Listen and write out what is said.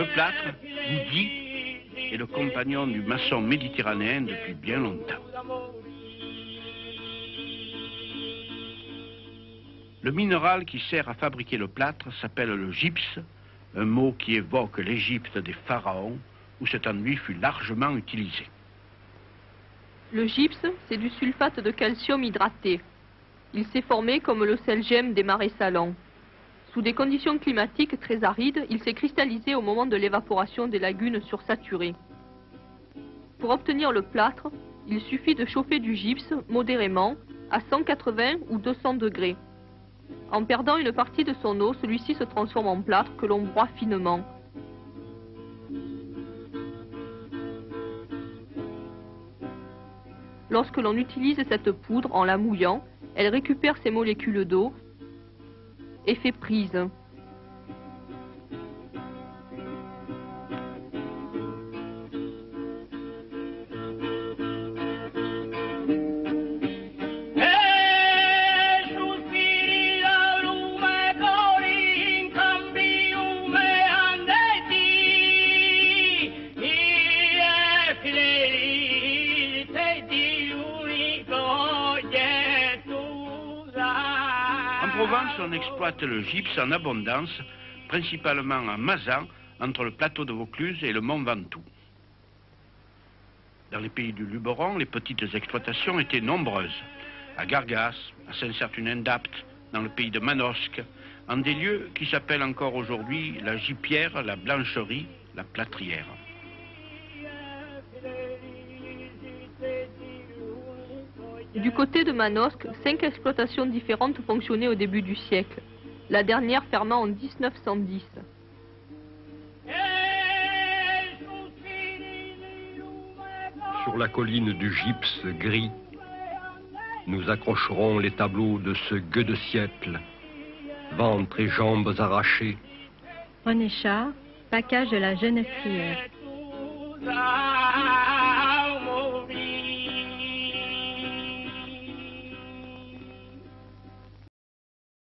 Le plâtre, vous dit, est le compagnon du maçon méditerranéen depuis bien longtemps. Le minéral qui sert à fabriquer le plâtre s'appelle le gypse, un mot qui évoque l'Égypte des pharaons, où cet enduit fut largement utilisé. Le gypse, c'est du sulfate de calcium hydraté. Il s'est formé comme le sel gemme des marais salants. Sous des conditions climatiques très arides, il s'est cristallisé au moment de l'évaporation des lagunes sursaturées. Pour obtenir le plâtre, il suffit de chauffer du gypse modérément à 180 ou 200 degrés. En perdant une partie de son eau, celui-ci se transforme en plâtre que l'on broie finement. Lorsque l'on utilise cette poudre en la mouillant, elle récupère ses molécules d'eau et fait prise. En Provence, on exploite le gypse en abondance, principalement à Mazan, entre le plateau de Vaucluse et le mont Ventoux. Dans les pays du Luberon, les petites exploitations étaient nombreuses. À Gargas, à Saint-Certunin-d'Apt, dans le pays de Manosque, en des lieux qui s'appellent encore aujourd'hui la Gipière, la Blancherie, la Plâtrière. Du côté de Manosque, 5 exploitations différentes fonctionnaient au début du siècle, la dernière fermant en 1910. Sur la colline du gypse gris, nous accrocherons les tableaux de ce gueux de siècle, ventre et jambes arrachés. René Char, package de la Jeune Estrière.